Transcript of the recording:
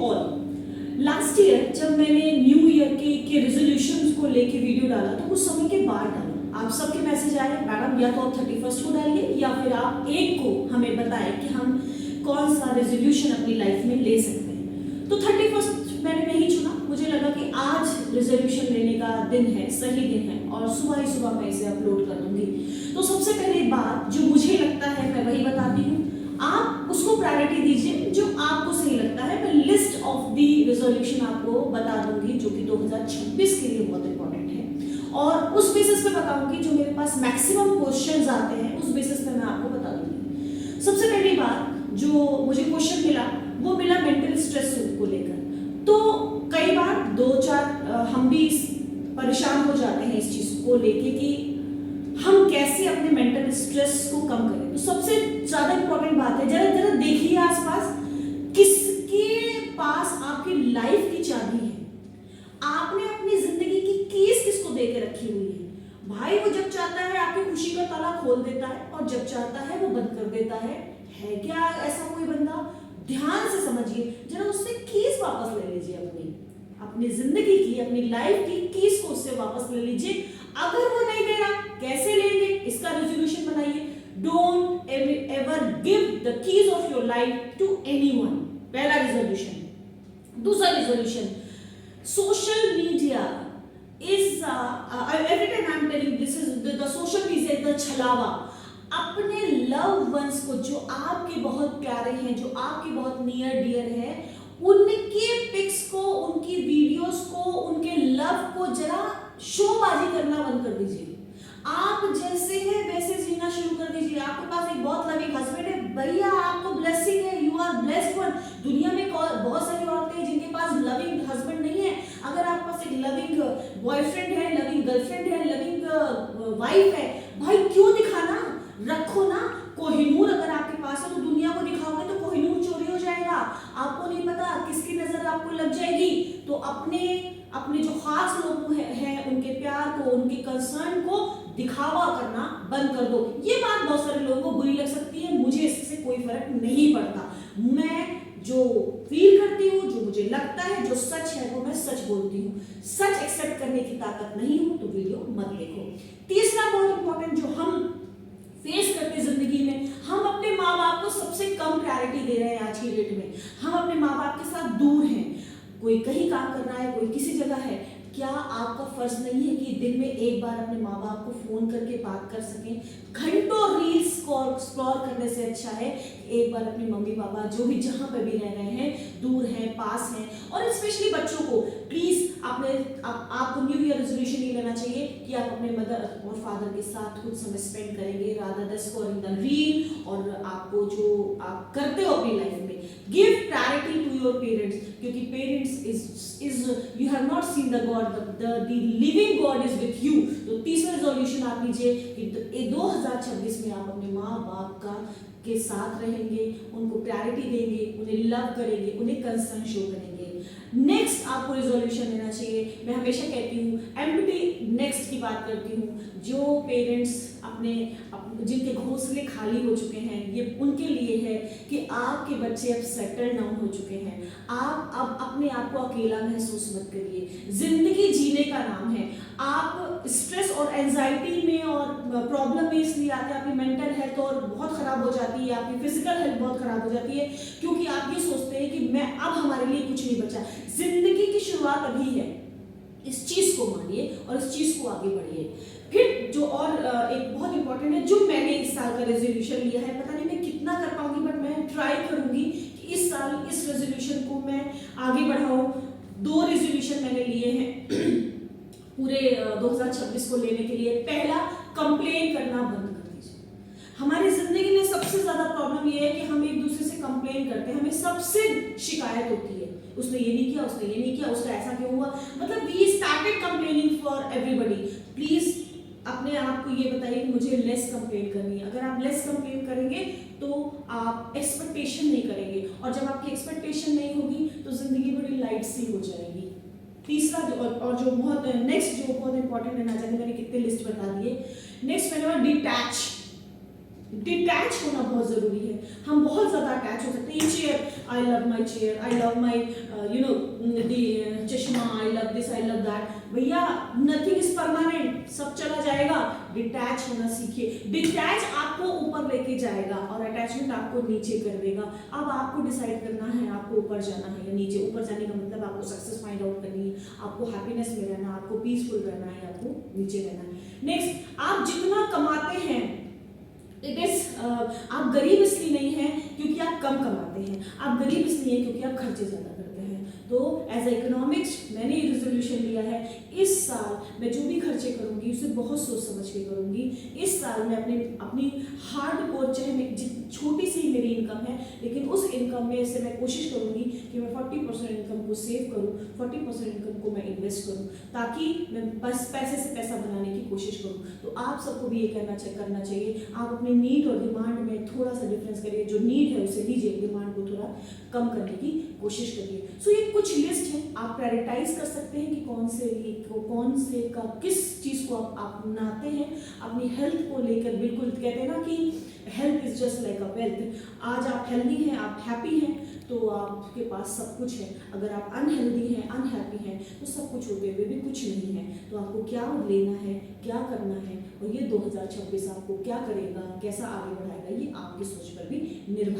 All. Last year जब मैंने new year के रेजोल्यूशंस को लेके वीडियो डाला तो कुछ समय के बाद डाला, आप सबके मैसेज आए मैडम या तो आप 31 को डालिए या फिर आप 1 को हमें बताएं कि हम कौन सा रेजोल्यूशन अपनी लाइफ में ले सकते हैं। तो 31 मैंने नहीं चुना, मुझे लगा कि आज रेजोल्यूशन लेने का दिन है, सही दिन है और सुबह ही सुबह मैं इसे अपलोड कर दूंगी। तो सबसे पहली बात जो मुझे लगता है मैं वही बताती हूँ, आप उसको प्रायोरिटी दीजिए जो आपको सही लगता है। मैं लिस्ट ऑफ दी रेजोल्यूशन आपको बता दूंगी जो कि 2026 के लिए बहुत इंपॉर्टेंट है और उस बेसिस पे बताऊंगी जो मेरे पास मैक्सिमम क्वेश्चंस आते हैं उस बेसिस पे मैं आपको बता दूंगी। सबसे पहली बात जो मुझे क्वेश्चन मिला वो मिला मेंटल स्ट्रेस को लेकर। तो कई बार 2-4 हम भी परेशान हो जाते हैं इस चीज को लेके कि हम कैसे अपने मेंटल स्ट्रेस को कम करें। तो सबसे ज्यादा इंपॉर्टेंट बात है, जरा जरा देखिए आसपास किसके पास आपकी लाइफ की चाबी है। आपने अपनी जिंदगी की कीज किसको दे के रखी हुई है। भाई वो जब चाहता है आपकी खुशी का ताला खोल देता है और जब चाहता है वो बंद कर देता है क्या ऐसा कोई बंदा? ध्यान से समझिए, जरा उससे कीज वापस ले लीजिए, अपनी जिंदगी की अपनी लाइफ की कीज को उससे वापस ले लीजिए। अगर वो नहीं दे रहा कैसे लेंगे इसका रेजोल्यूशन बनाइए। Don't ever give the keys of your life to anyone, पहला रेजोल्यूशन। दूसरा resolution, social media is every time I'm telling this is the social media is the छलावा। अपने लव वंस को जो आपके बहुत प्यारे हैं, जो आपके बहुत नियर डियर हैं, उनके पिक्स को, उनकी वीडियोस को, उनके लव को जरा शोबाजी करना बंद कर दीजिए। आप जैसे हैं वैसे जीना शुरू कर दीजिए। आपके पास एक बहुत लविंग हस्बैंड है, भैया आपको ब्लेसिंग है, यू आर ब्लेस्ड वन। दुनिया में बहुत सारी औरतें हैं जिनके पास लविंग हस्बैंड नहीं है। अगर आपके पास एक लविंग बॉयफ्रेंड है, लविंग गर्लफ्रेंड है, लविंग वाइफ है, भाई क्यों दिखाना, रखो ना। कोहिनूर अगर आपके पास है तो दुनिया को दिखाओगे तो कोहिनूर चोरी हो जाएगा, आपको नहीं पता किसकी नजर आपको लग जाएगी। तो अपने जो खास लोग हैं उनके प्यार को, उनके कंसर्न को दिखावा करना बंद कर दो। ये बात बहुत सारे लोगों को बुरी लग सकती है, मुझे इससे कोई फर्क नहीं पड़ता। मैं जो फील करती हूँ, जो मुझे लगता है, जो सच है वो मैं सच बोलती हूँ। सच एक्सेप्ट करने की ताकत नहीं हूँ तो वीडियो मत देखो। तीसरा बहुत इंपॉर्टेंट जो हम फेस करते जिंदगी में, हम अपने माँ बाप को सबसे कम प्रायोरिटी दे रहे हैं आज की डेट में। हम अपने माँ बाप के साथ दूर हैं, कोई कहीं काम कर रहा है, कोई किसी जगह है। क्या आपका फर्ज नहीं है कि दिन में एक बार अपने माँ बाप को फोन करके बात कर सकें? घंटों रील्स को एक्सप्लोर करने से अच्छा है एक बार अपने मम्मी पापा जो भी जहाँ पे भी रह रहे हैं, दूर हैं, पास हैं। और स्पेशली बच्चों को प्लीज आपको न्यू ईयर रेजोल्यूशन ये लेना चाहिए कि आप अपने मदर और फादर के साथ कुछ समय स्पेंड करेंगे rather than scrolling the reel. और आपको जो आप करते हो अपनी लाइफ में, give priority to your parents, क्योंकि parents is you have not seen the god, the living god is with you. तो तीसरा रेजोल्यूशन आप लीजिए कि 2026 में आप अपने माँ बाप के साथ रहेंगे, उनको प्रायोरिटी देंगे, उन्हें लव करेंगे, उन्हें कंसर्न शो करेंगे। नेक्स्ट आपको रिजोल्यूशन लेना चाहिए, मैं हमेशा कहती हूँ एम्प्टी नेक्स्ट की बात करती हूँ। जो पेरेंट्स जिनके घोंसले खाली हो चुके हैं, ये उनके लिए है कि आपके बच्चे अब सेटल डाउन हो चुके हैं। आप अब अपने आप को अकेला महसूस मत करिए। जिंदगी जीने का नाम है। आप स्ट्रेस और एंजाइटी में और प्रॉब्लम में इसलिए आते हैं, आपकी मेंटल हेल्थ और बहुत खराब हो जाती है, आपकी फिजिकल हेल्थ बहुत खराब हो जाती है, क्योंकि आप ये सोचते हैं कि मैं अब हमारे लिए कुछ नहीं बचा। जिंदगी की शुरुआत अभी है, इस चीज को मानिए और इस चीज को आगे बढ़िए। फिर जो और एक बहुत इंपॉर्टेंट है जो मैंने इस साल का रेजोल्यूशन लिया है, पता नहीं मैं कितना कर पाऊंगी बट मैं ट्राई करूंगी कि इस साल इस रेजोल्यूशन को मैं आगे बढ़ाऊं। 2 रेजोल्यूशन मैंने लिए हैं पूरे 2026 को लेने के लिए। पहला, कंप्लेन करना बंद कर दीजिए। हमारी जिंदगी में सबसे ज्यादा प्रॉब्लम ये है कि हम एक दूसरे से कंप्लेन करते हैं, हमें सबसे शिकायत होती है, उसने ये नहीं किया, उसने ये नहीं किया, उसका ऐसा क्यों हुआ। मतलब we started complaining for everybody. Please अपने आप को ये बताइए कि मुझे लेस कंप्लेन करनी है। अगर आप लेस कंप्लेन करेंगे तो आप एक्सपेक्टेशन नहीं करेंगे, और जब आपकी एक्सपेक्टेशन नहीं होगी तो जिंदगी बड़ी लाइट सी हो जाएगी। तीसरा और जो बहुत नेक्स्ट जो बहुत इंपॉर्टेंट है, ना जाने मैंने कितने लिस्ट बता दिए। नेक्स्ट मैंने बोला डिटैच होना बहुत जरूरी है। हम बहुत ज्यादा अटैच हो सकते हैं। ये chair I love my chair, I love my चश्मा, I love this, I love that. भैया नथिंग इज परमानेंट, सब चला जाएगा। डिटैच होना सीखिए। डिटैच आपको ऊपर लेके जाएगा और अटैचमेंट आपको नीचे कर देगा। अब आपको डिसाइड करना है आपको ऊपर जाना है या नीचे। ऊपर जाने का मतलब आपको सक्सेस फाइंड आउट करनी है, आपको हैप्पीनेस में रहना, आपको पीसफुल रहना है, आपको नीचे रहना है। नेक्स्ट, आप जितना कमाते हैं इट इज आप गरीब इसलिए नहीं हैं क्योंकि आप कम कमाते हैं, आप गरीब इसलिए हैं क्योंकि आप खर्चे ज्यादा करते हैं। तो एज इकोनॉमिक्स मैंने ये रिजोल्यूशन लिया है, इस साल मैं जो भी खर्चे करूंगी उसे बहुत सोच समझ के करूंगी। इस साल मैं अपनी हार्ड कोर, चाहे छोटी सी मेरी इनकम है, लेकिन उस इनकम में से मैं कोशिश करूंगी कि मैं 40% इनकम को सेव करूं, 40% इनकम को मैं इन्वेस्ट करूं, ताकि मैं बस पैसे से पैसा बनाने की कोशिश करूं। तो आप सबको भी ये करना चाहिए। आप अपने नीड और डिमांड में थोड़ा सा डिफरेंस करिए। जो नीड है उसे लीजिए, डिमांड को थोड़ा कम करने की कोशिश करिए। सो ये कुछ लिस्ट है, आप प्रायोरिटाइज कर सकते हैं कि कौन से का किस चीज को आप अपनाते हैं। अपनी हेल्थ को लेकर बिल्कुल कहते हैं ना कि health is just like a wealth. आज आप हेल्दी हैं, आप हैप्पी हैं, तो आपके पास सब कुछ है। अगर आप अनहेल्दी हैं, अनहैप्पी हैं, तो सब कुछ होते हुए भी कुछ नहीं है। तो आपको क्या लेना है, क्या करना है, और ये 2026 आपको क्या करेगा, कैसा आगे बढ़ाएगा, ये आपकी सोच पर भी निर्भर